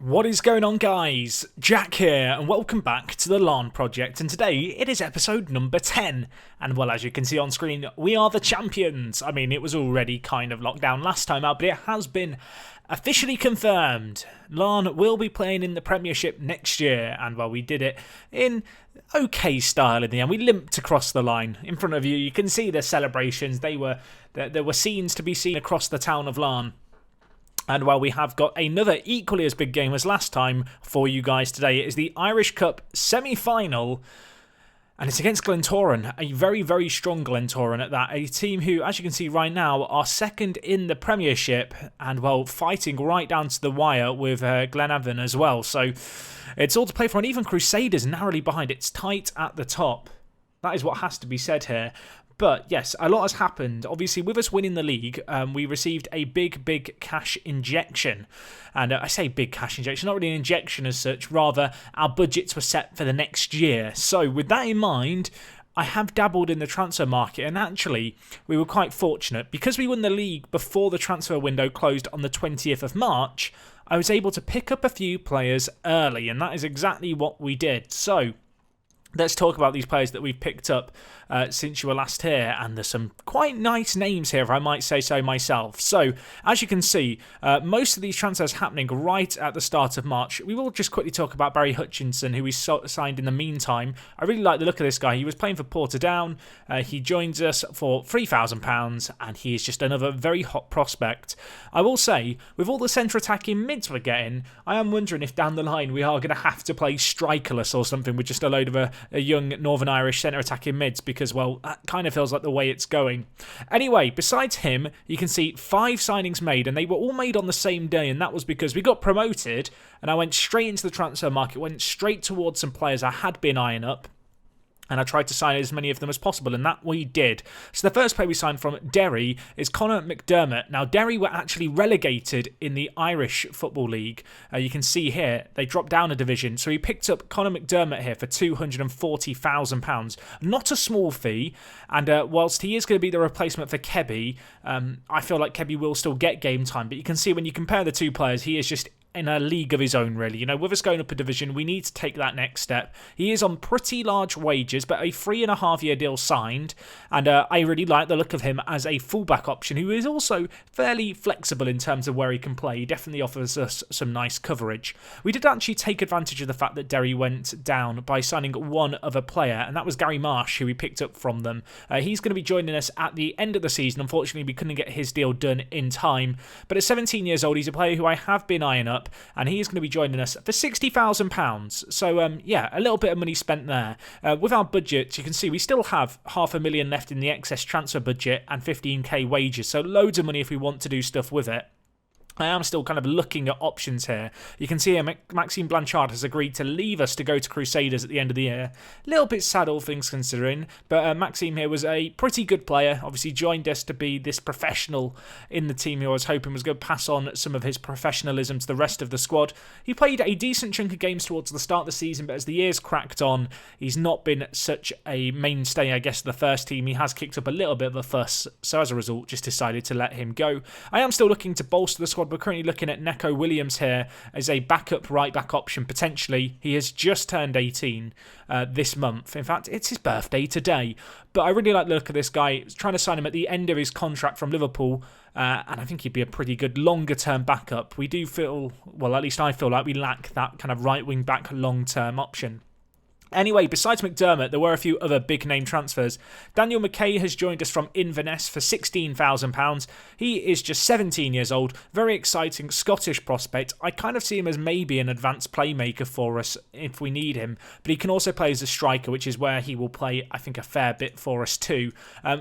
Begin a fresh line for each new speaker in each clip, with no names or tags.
What is going on, guys? Jack here, and welcome back to the Larne project, and today it is episode number 10, and well, as you can see on screen, we are the champions. I mean, it was already kind of locked down last time out, but it has been officially confirmed. Larne will be playing in the Premiership next year, and well, we did it in okay style in the end. We limped across the line. In front of you, you can see the celebrations. There were scenes to be seen across the town of Larne. And while we have got another equally as big game as last time for you guys today, it is the Irish Cup semi-final. And it's against Glentoran, a very, very strong Glentoran at that. A team who, as you can see right now, are second in the Premiership and, well, fighting right down to the wire with Glenavon as well. So it's all to play for, and even Crusaders narrowly behind. It's tight at the top. That is what has to be said here. But yes, a lot has happened. Obviously, with us winning the league, we received a big cash injection. And I say big cash injection, not really an injection as such, rather our budgets were set for the next year. So with that in mind, I have dabbled in the transfer market, and actually we were quite fortunate. Because we won the league before the transfer window closed on the 20th of March, I was able to pick up a few players early, and that is exactly what we did. So let's talk about these players that we've picked up since you were last here, and there's some quite nice names here, if I might say so myself. So, as you can see, most of these transfers happening right at the start of March. We will just quickly talk about Barry Hutchinson, who we signed in the meantime. I really like the look of this guy. He was playing for Portadown. He joins us for £3,000, and he is just another very hot prospect. I will say, with all the centre-attacking mids we're getting, I am wondering if down the line we are going to have to play strikerless or something with just a load of a young Northern Irish centre-attacking mids, because, well, that kind of feels like the way it's going. Anyway, besides him, you can see 5 signings made, and they were all made on the same day, and that was because we got promoted, and I went straight into the transfer market, went straight towards some players I had been eyeing up, and I tried to sign as many of them as possible, and that we did. So the first player we signed from Derry is Conor McDermott. Now, Derry were actually relegated in the Irish Football League. You can see here, they dropped down a division. So he picked up Conor McDermott here for £240,000. Not a small fee. And whilst he is going to be the replacement for Kebby, I feel like Kebby will still get game time. But you can see when you compare the two players, he is just in a league of his own, really. You know, with us going up a division, we need to take that next step. He is on pretty large wages, but a 3.5-year deal signed, and I really like the look of him as a fullback option, who is also fairly flexible in terms of where he can play. He definitely offers us some nice coverage. We did actually take advantage of the fact that Derry went down by signing one other player, and that was Gary Marsh, who we picked up from them. He's going to be joining us at the end of the season. Unfortunately, we couldn't get his deal done in time, but at 17 years old, he's a player who I have been eyeing up, and he is going to be joining us for £60,000. So, yeah, a little bit of money spent there. With our budget, you can see we still have £500,000 left in the excess transfer budget and 15k wages, so loads of money if we want to do stuff with it. I am still kind of looking at options here. You can see here Maxime Blanchard has agreed to leave us to go to Crusaders at the end of the year. A little bit sad, all things considering, but Maxime here was a pretty good player. Obviously joined us to be this professional in the team who I was hoping was going to pass on some of his professionalism to the rest of the squad. He played a decent chunk of games towards the start of the season, but as the years cracked on, he's not been such a mainstay, I guess, of the first team. He has kicked up a little bit of a fuss, so as a result, just decided to let him go. I am still looking to bolster the squad. We're currently looking at Neko Williams here as a backup right-back option, potentially. He has just turned 18 this month. In fact, it's his birthday today. But I really like the look of this guy. Trying to sign him at the end of his contract from Liverpool, and I think he'd be a pretty good longer-term backup. We do feel, well, at least I feel like we lack that kind of right-wing back long-term option. Anyway, besides McDermott, there were a few other big-name transfers. Daniel McKay has joined us from Inverness for £16,000. He is just 17 years old, very exciting Scottish prospect. I kind of see him as maybe an advanced playmaker for us if we need him, but he can also play as a striker, which is where he will play, I think, a fair bit for us too.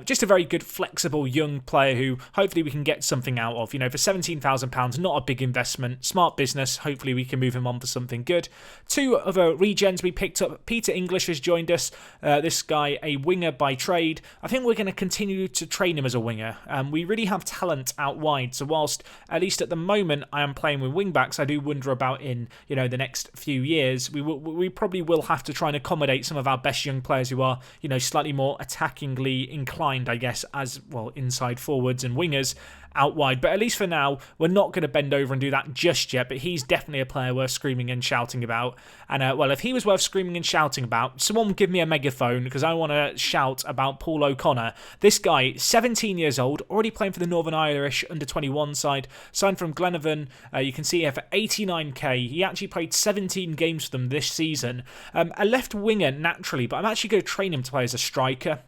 Just a very good, flexible, young player who hopefully we can get something out of. You know, for £17,000, not a big investment, smart business. Hopefully we can move him on for something good. 2 other regens we picked up. Peter English has joined us. This guy, a winger by trade. I think we're going to continue to train him as a winger. We really have talent out wide. So whilst, at least at the moment, I am playing with wing backs, I do wonder about in, you know, the next few years, we probably will have to try and accommodate some of our best young players who are, you know, slightly more attackingly inclined, I guess, as well, inside forwards and wingers. out wide. But at least for now, we're not going to bend over and do that just yet. But he's definitely a player worth screaming and shouting about. And, well, if he was worth screaming and shouting about, someone give me a megaphone because I want to shout about Paul O'Connor. This guy, 17 years old, already playing for the Northern Irish under-21 side, signed from Glenavon. You can see here for 89k. He actually played 17 games for them this season. A left winger naturally, but I'm actually going to train him to play as a striker.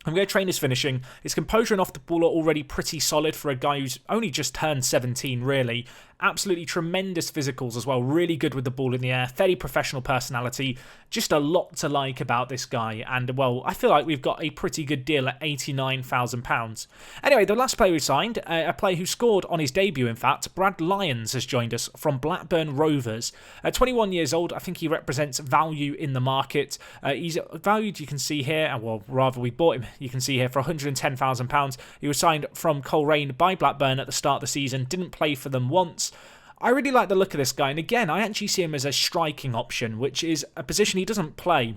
I'm going to train his finishing. His composure and off the ball are already pretty solid for a guy who's only just turned 17, really. Absolutely tremendous physicals as well. Really good with the ball in the air. Fairly professional personality. Just a lot to like about this guy. And, well, I feel like we've got a pretty good deal at £89,000. Anyway, the last player we signed, a player who scored on his debut, in fact, Brad Lyons has joined us from Blackburn Rovers. 21 years old. I think he represents value in the market. He's valued, you can see here, well, rather we bought him, you can see here, for £110,000. He was signed from Coleraine by Blackburn at the start of the season. Didn't play for them once. I really like the look of this guy, and again, I actually see him as a striking option, which is a position he doesn't play.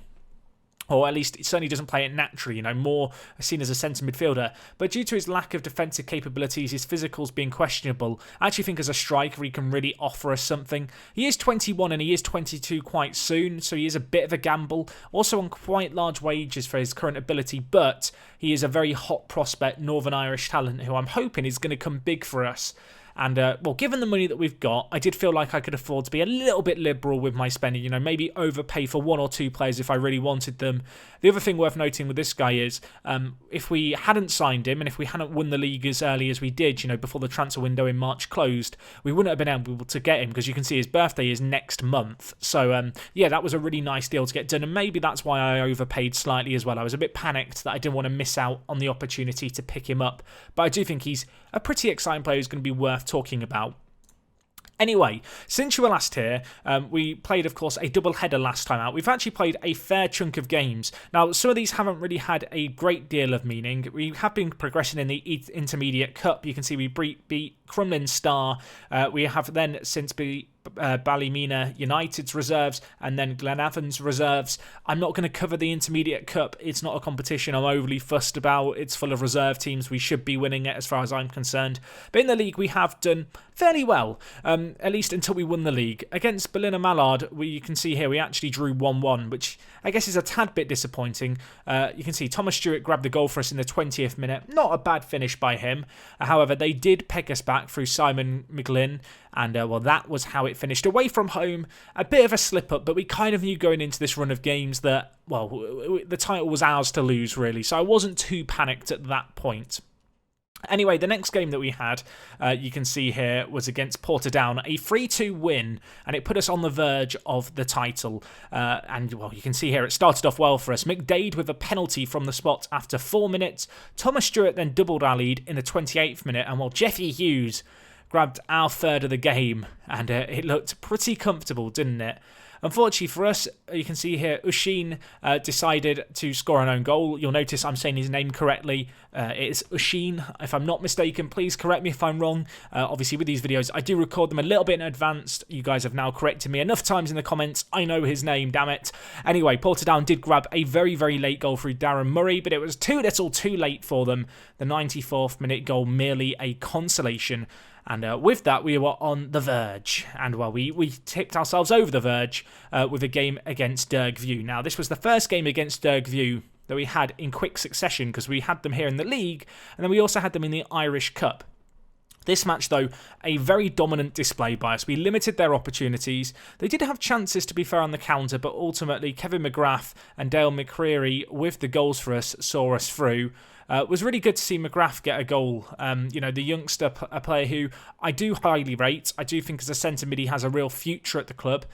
Or at least, it certainly doesn't play it naturally, more seen as a centre midfielder. But due to his lack of defensive capabilities, his physicals being questionable, I actually think as a striker he can really offer us something. He is 21 and he is 22 quite soon, so he is a bit of a gamble. Also on quite large wages for his current ability, but he is a very hot prospect, Northern Irish talent, who I'm hoping is going to come big for us. And, well, given the money that we've got, I did feel like I could afford to be a little bit liberal with my spending, maybe overpay for one or two players if I really wanted them. The other thing worth noting with this guy is, if we hadn't signed him and if we hadn't won the league as early as we did, before the transfer window in March closed, we wouldn't have been able to get him because you can see his birthday is next month. So, yeah, that was a really nice deal to get done, and maybe that's why I overpaid slightly as well. I was a bit panicked that I didn't want to miss out on the opportunity to pick him up, but I do think he's a pretty exciting player who's going to be worth talking about. Anyway, since you were last here, we played, of course, a double header last time out. We've actually played a fair chunk of games. Now, some of these haven't really had a great deal of meaning. We have been progressing in the Intermediate Cup. You can see we beat Crumlin Star. We have then since beat Ballymena United's reserves and then Glenavon's reserves. I'm not going to cover the Intermediate Cup. It's not a competition I'm overly fussed about. It's full of reserve teams. We should be winning it as far as I'm concerned. But in the league, we have done fairly well, at least until we won the league. Against Ballina Mallard, you can see here we actually drew 1-1, which I guess is a tad bit disappointing. You can see Thomas Stewart grabbed the goal for us in the 20th minute. Not a bad finish by him. However, they did peg us back through Simon McGlynn. And, well, that was how it finished. Away from home, a bit of a slip-up, but we kind of knew going into this run of games that, well, the title was ours to lose, really. So I wasn't too panicked at that point. Anyway, the next game that we had, you can see here, was against Portadown, a 3-2 win, and it put us on the verge of the title. And, well, you can see here, it started off well for us. McDade with a penalty from the spot after 4 minutes. Thomas Stewart then doubled our lead in the 28th minute, and, well, Jeffy Hughes grabbed our third of the game, and it looked pretty comfortable, didn't it? Unfortunately for us, you can see here, Ushin decided to score an own goal. You'll notice I'm saying his name correctly. It's Ushin, if I'm not mistaken. Please correct me if I'm wrong. Obviously, with these videos, I do record them a little bit in advance. You guys have now corrected me enough times in the comments. I know his name, damn it. Anyway, Portadown did grab a very, very late goal through Darren Murray, but it was too little too late for them. The 94th minute goal, merely a consolation. And with that, we were on the verge. And, well, we tipped ourselves over the verge with a game against Dergview. Now, this was the first game against Dergview that we had in quick succession because we had them here in the league and then we also had them in the Irish Cup. This match, though, a very dominant display by us. We limited their opportunities. They did have chances, to be fair, on the counter, but ultimately Kevin McGrath and Dale McCreary with the goals for us saw us through. It was really good to see McGrath get a goal. The youngster, a player who I do highly rate. I do think as a centre mid he has a real future at the club.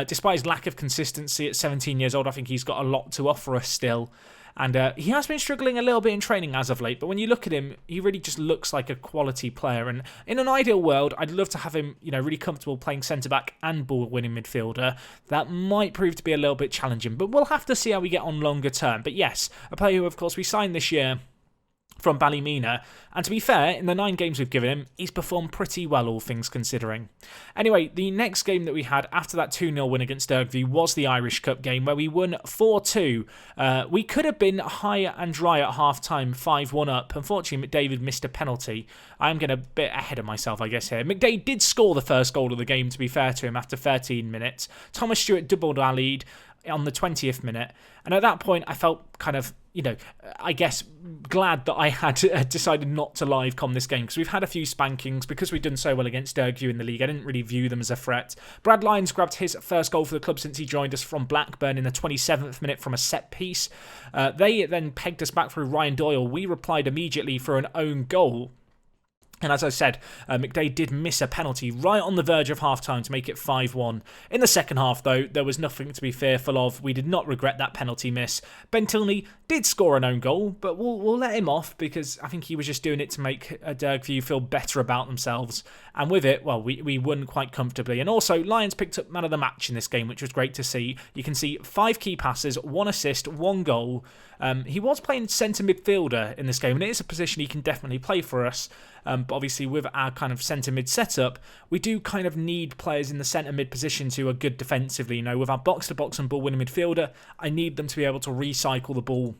Despite his lack of consistency at 17 years old, I think he's got a lot to offer us still. And he has been struggling a little bit in training as of late, but when you look at him, he really just looks like a quality player. And in an ideal world, I'd love to have him, really comfortable playing centre-back and ball-winning midfielder. That might prove to be a little bit challenging, but we'll have to see how we get on longer term. But yes, a player who, of course, we signed this year from Ballymena, and to be fair, in the 9 games we've given him, he's performed pretty well, all things considering. Anyway, the next game that we had after that 2-0 win against Dergview was the Irish Cup game, where we won 4-2. We could have been high and dry at half-time, 5-1 up. Unfortunately, McDavid missed a penalty. I'm getting a bit ahead of myself, I guess, here. McDavid did score the first goal of the game, to be fair to him, after 13 minutes. Thomas Stewart doubled our lead on the 20th minute, and at that point I felt kind of, I guess, glad that I had decided not to live com this game, because we've had a few spankings because we've done so well against Dergview in the league. I didn't really view them as a threat. Brad Lyons grabbed his first goal for the club since he joined us from Blackburn in the 27th minute from a set piece. They then pegged us back through Ryan Doyle. We replied immediately for an own goal. And as I said, McDavid did miss a penalty right on the verge of half-time to make it 5-1. In the second half, though, there was nothing to be fearful of. We did not regret that penalty miss. Ben Tilney did score an own goal, but we'll let him off because I think he was just doing it to make Dergview feel better about themselves. And with it, well, we won quite comfortably. And also, Lions picked up man of the match in this game, which was great to see. You can see 5 key passes, 1 assist, 1 goal. He was playing centre midfielder in this game, and it is a position he can definitely play for us. But obviously, with our kind of centre mid setup, we do kind of need players in the centre mid positions who are good defensively. With our box-to-box and ball-winning midfielder, I need them to be able to recycle the ball,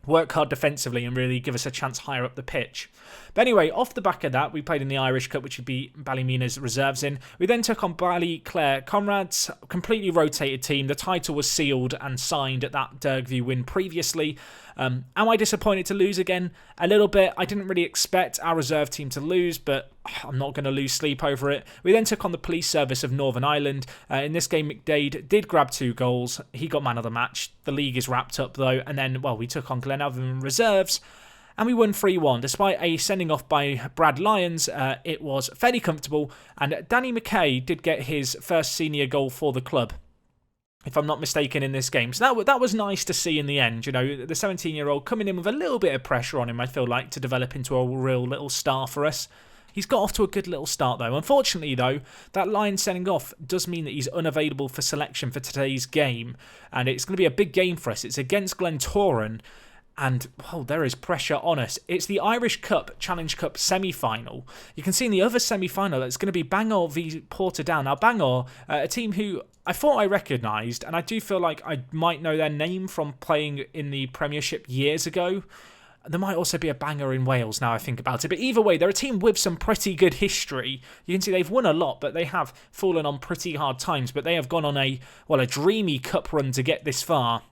work hard defensively, and really give us a chance higher up the pitch. But anyway, off the back of that, we played in the Irish Cup, which would be Ballymena's reserves in. We then took on Ballyclare Comrades, completely rotated team. The title was sealed and signed at that Dergview win previously. Am I disappointed to lose again? A little bit. I didn't really expect our reserve team to lose, but I'm not going to lose sleep over it. We then took on the Police Service of Northern Ireland. In this game, McDavid did grab 2 goals. He got man of the match. The league is wrapped up, though. And then, well, we took on Glenavon reserves, and we won 3-1. Despite a sending off by Brad Lyons, it was fairly comfortable, and Danny McKay did get his first senior goal for the club, if I'm not mistaken, in this game. So that was nice to see in the end. The 17-year-old coming in with a little bit of pressure on him, I feel like, to develop into a real little star for us. He's got off to a good little start, though. Unfortunately, though, that line sending off does mean that he's unavailable for selection for today's game, and it's going to be a big game for us. It's against Glentoran, and, well, there is pressure on us. It's the Irish Cup Challenge Cup semi-final. You can see in the other semi-final that it's going to be Bangor v Portadown. Now, Bangor, a team who I thought I recognised, and I do feel like I might know their name from playing in the Premiership years ago. There might also be a Bangor in Wales now I think about it. But either way, they're a team with some pretty good history. You can see they've won a lot, but they have fallen on pretty hard times. But they have gone on a dreamy cup run to get this far.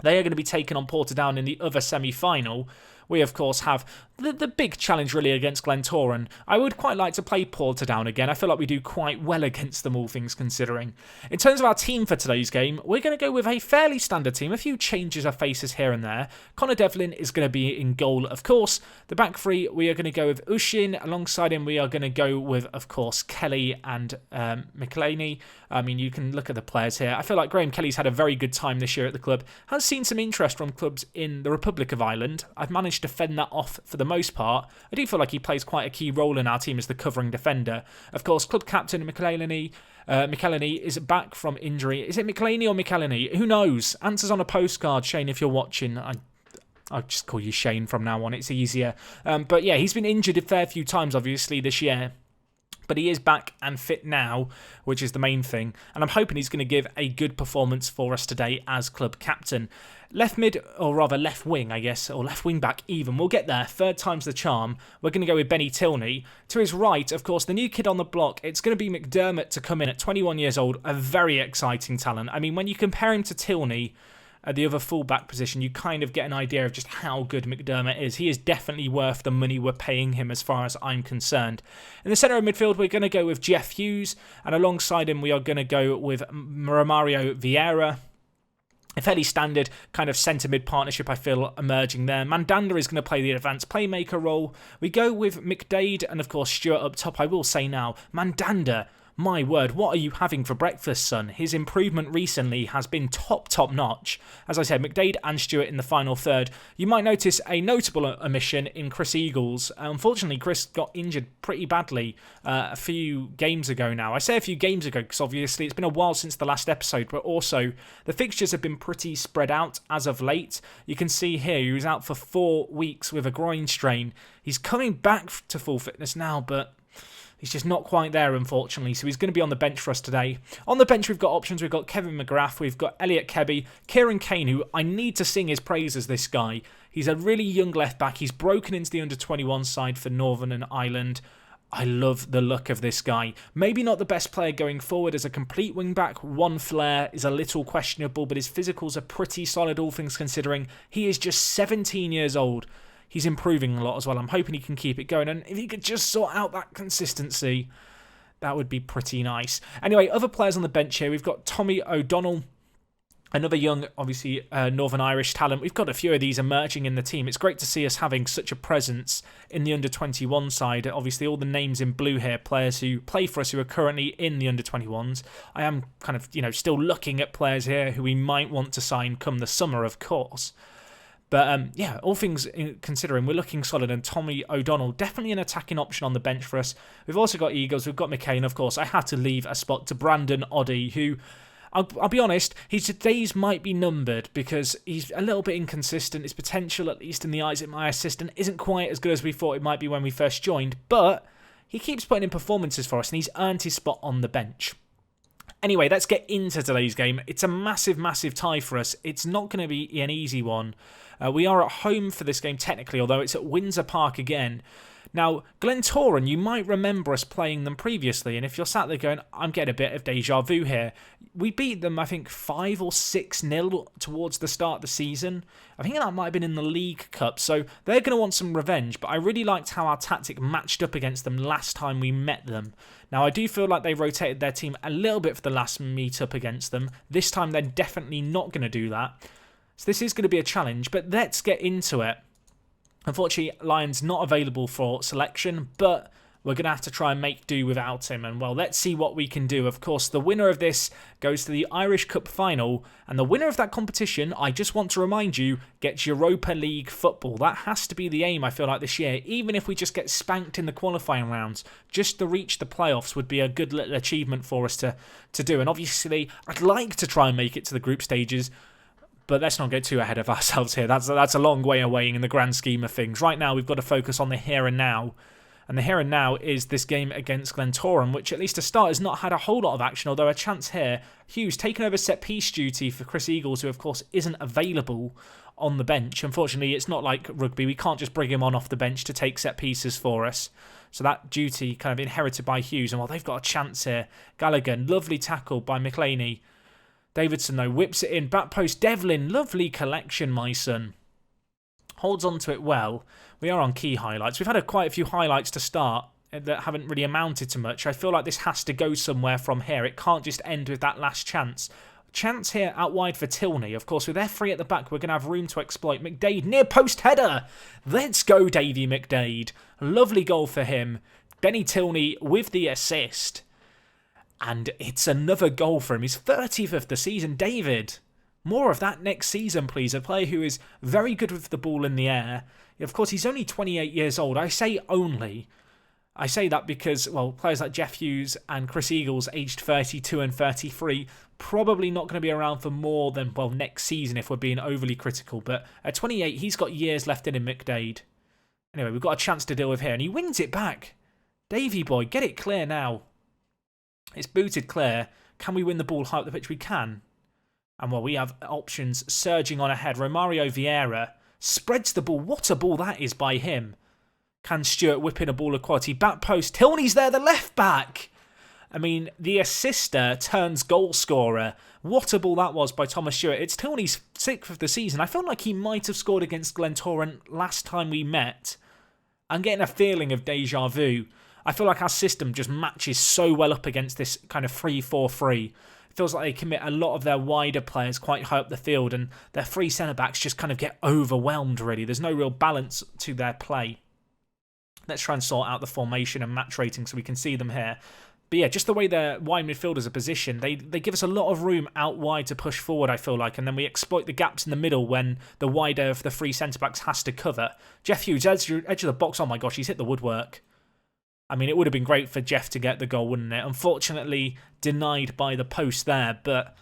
They are going to be taken on Portadown in the other semi-final. We, of course, have the big challenge, really, against Glentoran. I would quite like to play Portadown again. I feel like we do quite well against them, all things considering. In terms of our team for today's game, we're going to go with a fairly standard team. A few changes of faces here and there. Connor Devlin is going to be in goal, of course. The back three, we are going to go with Ushin. Alongside him, we are going to go with, of course, Kelly and McElhaney. I mean, you can look at the players here. I feel like Graham Kelly's had a very good time this year at the club. Has seen some interest from clubs in the Republic of Ireland. I've managed to fend that off for the most part. I do feel like he plays quite a key role in our team as the covering defender. Of course, club captain McElhaney is back from injury. Is it McElhaney or McElhaney? Who knows? Answers on a postcard, Shane, if you're watching. I'll just call you Shane from now on. It's easier. But yeah, he's been injured a fair few times, obviously, this year. But he is back and fit now, which is the main thing. And I'm hoping he's going to give a good performance for us today as club captain. Left mid, or rather left wing, I guess, or left wing back even. We'll get there. 3rd time's the charm. We're going to go with Benny Tilney. To his right, of course, the new kid on the block. It's going to be McDermott to come in at 21 years old. A very exciting talent. I mean, when you compare him to Tilney, at the other fullback position, you kind of get an idea of just how good McDermott is. He is definitely worth the money we're paying him as far as I'm concerned. In the centre of midfield, we're going to go with Jeff Hughes, and alongside him we are going to go with Romario Vieira. A fairly standard kind of centre-mid partnership, I feel, emerging there. Mandanda is going to play the advanced playmaker role. We go with McDaid and, of course, Stewart up top. I will say now, Mandanda My word, what are you having for breakfast, son? His improvement recently has been top notch. As I said, McDade and Stewart in the final third. You might notice a notable omission in Chris Eagles. Unfortunately, Chris got injured pretty badly a few games ago now. I say a few games ago because obviously it's been a while since the last episode, but also the fixtures have been pretty spread out as of late. You can see here he was out for 4 weeks with a groin strain. He's coming back to full fitness now, but he's just not quite there, unfortunately, so he's going to be on the bench for us today. On the bench, we've got options. We've got Kevin McGrath, we've got Elliot Kebby, Kieran Kane, who I need to sing his praises, this guy. He's a really young left-back. He's broken into the under-21 side for Northern Ireland. I love the look of this guy. Maybe not the best player going forward as a complete wing-back. One flair is a little questionable, but his physicals are pretty solid, all things considering. He is just 17 years old. He's improving a lot as well. I'm hoping he can keep it going. And if he could just sort out that consistency, that would be pretty nice. Anyway, other players on the bench here. We've got Tommy O'Donnell, another young, obviously, Northern Irish talent. We've got a few of these emerging in the team. It's great to see us having such a presence in the under-21 side. Obviously, all the names in blue here, players who play for us who are currently in the under-21s. I am kind of, still looking at players here who we might want to sign come the summer, of course. But yeah, all things considering, we're looking solid, and Tommy O'Donnell, definitely an attacking option on the bench for us. We've also got Eagles, we've got McCain, of course. I had to leave a spot to Brandon Oddie, who, I'll be honest, his days might be numbered because he's a little bit inconsistent. His potential, at least in the eyes of my assistant, isn't quite as good as we thought it might be when we first joined, but he keeps putting in performances for us, and he's earned his spot on the bench. Anyway, let's get into today's game. It's a massive tie for us. It's not going to be an easy one. We are at home for this game technically, although it's at Windsor Park again. Now, Glentoran, you might remember us playing them previously, and if you're sat there going, I'm getting a bit of deja vu here, we beat them, I think, 5 or 6-0 towards the start of the season. I think that might have been in the League Cup, so they're going to want some revenge, but I really liked how our tactic matched up against them last time we met them. Now, I do feel like they rotated their team a little bit for the last meet-up against them. This time, they're definitely not going to do that. So this is going to be a challenge, but let's get into it. Unfortunately, Lion's not available for selection, but we're going to have to try and make do without him. And, well, let's see what we can do. Of course, the winner of this goes to the Irish Cup final. And the winner of that competition, I just want to remind you, gets Europa League football. That has to be the aim, I feel like, this year. Even if we just get spanked in the qualifying rounds, just to reach the playoffs would be a good little achievement for us to do. And obviously, I'd like to try and make it to the group stages, but let's not get too ahead of ourselves here. That's a long way away in the grand scheme of things. Right now, we've got to focus on the here and now. And the here and now is this game against Glentoran, which at least to start has not had a whole lot of action, although a chance here. Hughes taking over set-piece duty for Chris Eagles, who of course isn't available on the bench. Unfortunately, it's not like rugby. We can't just bring him on off the bench to take set-pieces for us. So that duty kind of inherited by Hughes. And while they've got a chance here, Gallagher, lovely tackle by McLeany. Davidson, though, whips it in. Back post, Devlin. Lovely collection, my son. Holds on to it well. We are on key highlights. We've had quite a few highlights to start that haven't really amounted to much. I feel like this has to go somewhere from here. It can't just end with that last chance. Chance here out wide for Tilney. Of course, with their three at the back, we're going to have room to exploit. McDade, near post header. Let's go, Davy McDade. Lovely goal for him. Benny Tilney with the assist. And it's another goal for him. His 30th of the season. David, more of that next season, please. A player who is very good with the ball in the air. Of course, he's only 28 years old. I say only. I say that because, well, players like Jeff Hughes and Chris Eagles, aged 32 and 33, probably not going to be around for more than, well, next season if we're being overly critical. But at 28, he's got years left in him, McDade. Anyway, we've got a chance to deal with here. And he wins it back. Davy boy, get it clear now. It's booted clear. Can we win the ball high up the pitch? We can. And, well, we have options surging on ahead. Romario Vieira spreads the ball. What a ball that is by him. Can Stewart whip in a ball of quality? Back post. Tilney's there, the left back. I mean, the assister turns goal scorer. What a ball that was by Thomas Stewart. It's Tilney's 6th of the season. I felt like he might have scored against Glentoran last time we met. I'm getting a feeling of deja vu. I feel like our system just matches so well up against this kind of 3-4-3. It feels like they commit a lot of their wider players quite high up the field, and their three centre-backs just kind of get overwhelmed, really. There's no real balance to their play. Let's try and sort out the formation and match rating so we can see them here. But yeah, just the way their wide midfielders are positioned, they give us a lot of room out wide to push forward, I feel like, and then we exploit the gaps in the middle when the wider of the three centre-backs has to cover. Jeff Hughes, edge of the box, oh my gosh, he's hit the woodwork. I mean, it would have been great for Jeff to get the goal, wouldn't it? Unfortunately, denied by the post there, but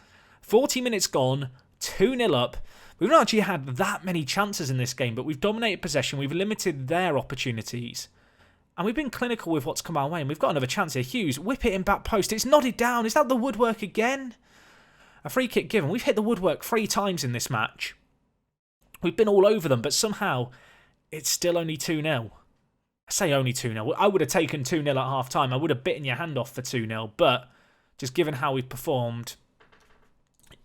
40 minutes gone, 2-0 up. We've not actually had that many chances in this game, but we've dominated possession, we've limited their opportunities. And we've been clinical with what's come our way. And we've got another chance here. Hughes, whip it in back post. It's nodded down. Is that the woodwork again? A free kick given. We've hit the woodwork 3 times in this match. We've been all over them, but somehow it's still only 2-0. I say only 2-0. I would have taken 2-0 at half time. I would have bitten your hand off for 2-0. But just given how we've performed,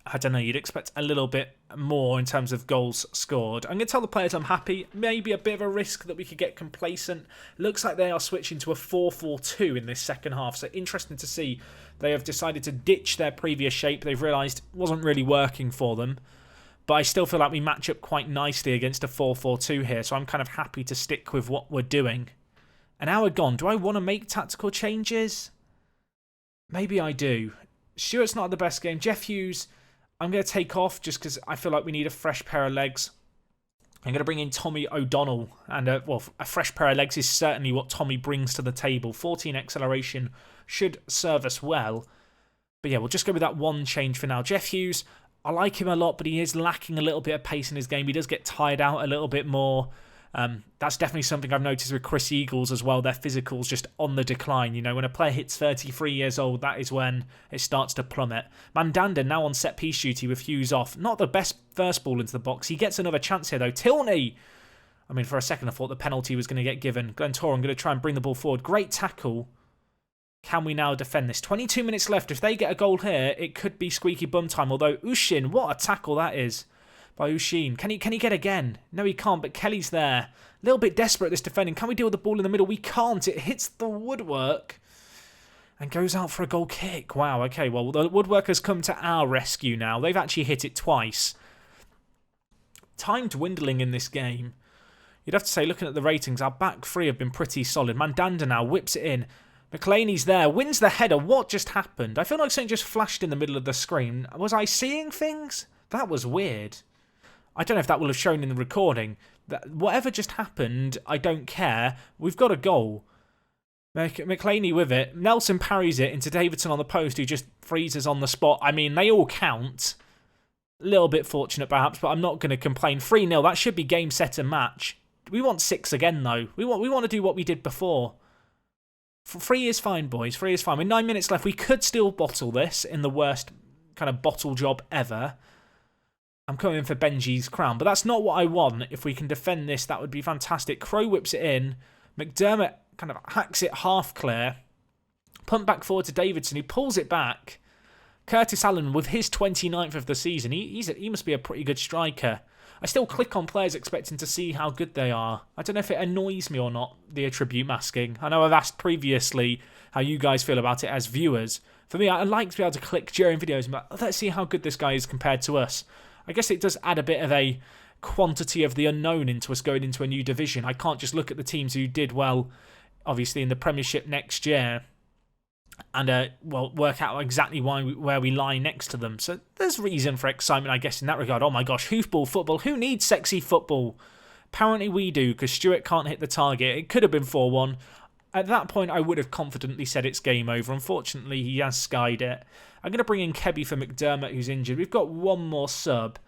I don't know, you'd expect a little bit more in terms of goals scored. I'm going to tell the players I'm happy. Maybe a bit of a risk that we could get complacent. Looks like they are switching to a 4-4-2 in this second half. So interesting to see they have decided to ditch their previous shape. They've realised it wasn't really working for them. But I still feel like we match up quite nicely against a 4-4-2 here. So I'm kind of happy to stick with what we're doing. An hour gone. Do I want to make tactical changes? Maybe I do. Stuart's not the best game. Jeff Hughes, I'm going to take off just because I feel like we need a fresh pair of legs. I'm going to bring in Tommy O'Donnell. And, a fresh pair of legs is certainly what Tommy brings to the table. 14 acceleration should serve us well. But yeah, we'll just go with that one change for now. Jeff Hughes, I like him a lot, but he is lacking a little bit of pace in his game. He does get tired out a little bit more. That's definitely something I've noticed with Chris Eagles as well. Their physical's just on the decline. You know, when a player hits 33 years old, that is when it starts to plummet. Mandanda now on set piece duty with Hughes off. Not the best first ball into the box. He gets another chance here though. Tilney! I mean, for a second I thought the penalty was going to get given. Glentoran going to try and bring the ball forward. Great tackle. Can we now defend this? 22 minutes left. If they get a goal here, it could be squeaky bum time. Although Ushin, what a tackle that is by Ushin. Can he get again? No, he can't, but Kelly's there. A little bit desperate, this defending. Can we deal with the ball in the middle? We can't. It hits the woodwork and goes out for a goal kick. Wow, okay, well, the woodwork has come to our rescue now. They've actually hit it twice. Time dwindling in this game. You'd have to say, looking at the ratings, our back three have been pretty solid. Mandanda now whips it in. McLeany's there, wins the header. What just happened? I feel like something just flashed in the middle of the screen. Was I seeing things? That was weird. I don't know if that will have shown in the recording. Whatever just happened, I don't care. We've got a goal. McLeany with it. Nelson parries it into Davidson on the post, who just freezes on the spot. I mean, they all count. A little bit fortunate, perhaps, but I'm not going to complain. 3-0, that should be game, set, and match. We want 6 again, though. We want to do what we did before. 3 is fine, boys. 3 is fine. With 9 minutes left, we could still bottle this in the worst kind of bottle job ever. I'm coming for Benji's crown, but that's not what I want. If we can defend this, that would be fantastic. Crow whips it in. McDermott kind of hacks it half clear. Punt back forward to Davidson, who pulls it back. Curtis Allen with his 29th of the season. He must be a pretty good striker. I still click on players expecting to see how good they are. I don't know if it annoys me or not, the attribute masking. I know I've asked previously how you guys feel about it as viewers. For me, I like to be able to click during videos and be like, let's see how good this guy is compared to us. I guess it does add a bit of a quantity of the unknown into us going into a new division. I can't just look at the teams who did well, obviously, in the Premiership next year and work out exactly where we lie next to them. So there's reason for excitement, I guess, in that regard. Oh my gosh, hoofball football. Who needs sexy football? Apparently we do, because Stuart can't hit the target. It could have been 4-1. At that point, I would have confidently said it's game over. Unfortunately, he has skied it. I'm going to bring in Kebby for McDermott, who's injured. We've got one more sub.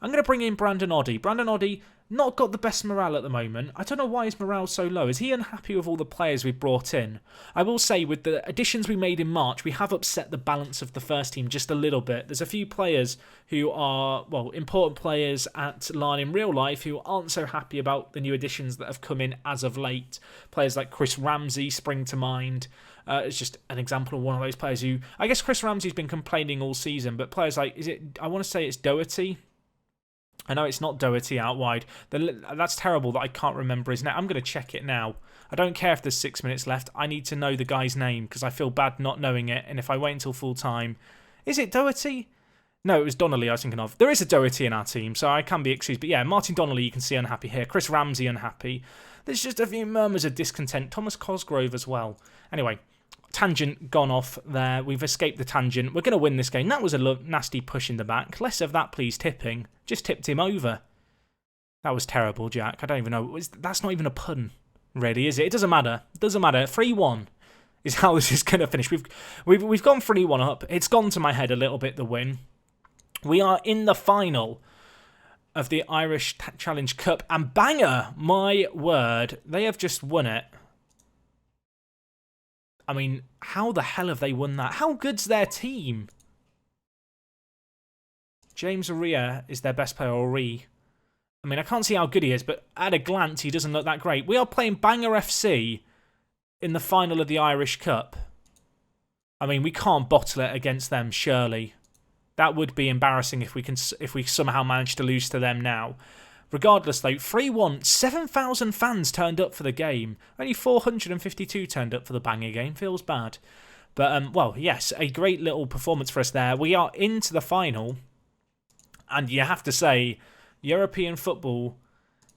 I'm going to bring in Brandon Oddie. Brandon Oddie, not got the best morale at the moment. I don't know why his morale so low. Is he unhappy with all the players we've brought in? I will say, with the additions we made in March, we have upset the balance of the first team just a little bit. There's a few players who are, important players at Larne in real life who aren't so happy about the new additions that have come in as of late. Players like Chris Ramsey spring to mind. It's just an example of one of those players who... I guess Chris Ramsey's been complaining all season, but players like... I want to say it's Doherty. I know it's not Doherty out wide. That's terrible that I can't remember his name. I'm going to check it now. I don't care if there's 6 minutes left. I need to know the guy's name because I feel bad not knowing it. And if I wait until full time... Is it Doherty? No, it was Donnelly I was thinking of. There is a Doherty in our team, so I can be excused. But yeah, Martin Donnelly you can see unhappy here. Chris Ramsey unhappy. There's just a few murmurs of discontent. Thomas Cosgrove as well. Anyway... Tangent gone off there. We've escaped the tangent. We're going to win this game. That was a nasty push in the back. Less of that, please, tipping. Just tipped him over. That was terrible, Jack. I don't even know. That's not even a pun, really, is it? It doesn't matter. It doesn't matter. 3-1 is how this is going to finish. We've gone 3-1 up. It's gone to my head a little bit, the win. We are in the final of the Irish Challenge Cup. And banger, my word, they have just won it. I mean, how the hell have they won that? How good's their team? James Ria is their best player, or I mean, I can't see how good he is, but at a glance, he doesn't look that great. We are playing Banger FC in the final of the Irish Cup. I mean, we can't bottle it against them, surely. That would be embarrassing if we somehow manage to lose to them now. Regardless, though, 3-1, 7,000 fans turned up for the game. Only 452 turned up for the Banger game. Feels bad. But, well, yes, a great little performance for us there. We are into the final. And you have to say, European football,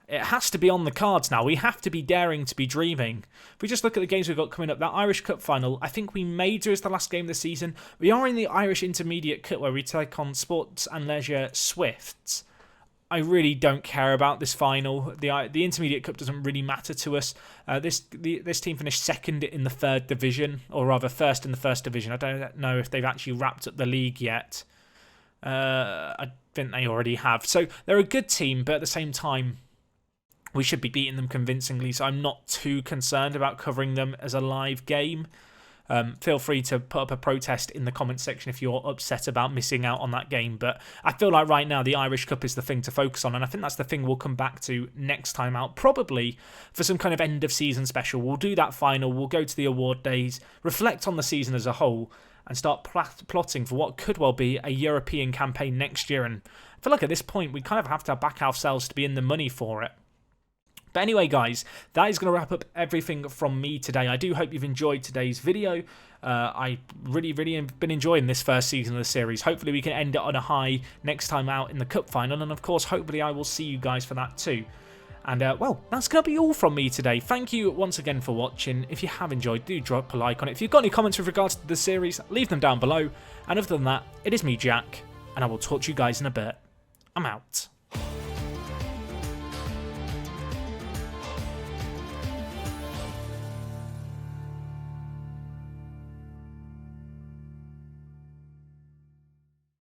it has to be on the cards now. We have to be daring to be dreaming. If we just look at the games we've got coming up, that Irish Cup final, I think we may do as the last game of the season. We are in the Irish Intermediate Cup where we take on Sports and Leisure Swifts. I really don't care about this final. The Intermediate Cup doesn't really matter to us. This team finished second in the third division, or rather first in the first division. I don't know if they've actually wrapped up the league yet. I think they already have. So they're a good team, but at the same time, we should be beating them convincingly. So I'm not too concerned about covering them as a live game. Feel free to put up a protest in the comment section if you're upset about missing out on that game. But I feel like right now the Irish Cup is the thing to focus on. And I think that's the thing we'll come back to next time out. Probably for some kind of end of season special. We'll do that final. We'll go to the award days. Reflect on the season as a whole. And start plotting for what could well be a European campaign next year. And I feel like at this point we kind of have to back ourselves to be in the money for it. But anyway, guys, that is going to wrap up everything from me today. I do hope you've enjoyed today's video. I really have been enjoying this first season of the series. Hopefully we can end it on a high next time out in the Cup final. And of course, hopefully I will see you guys for that too. And, well, that's going to be all from me today. Thank you once again for watching. If you have enjoyed, do drop a like on it. If you've got any comments with regards to the series, leave them down below. And other than that, it is me, Jack, and I will talk to you guys in a bit. I'm out.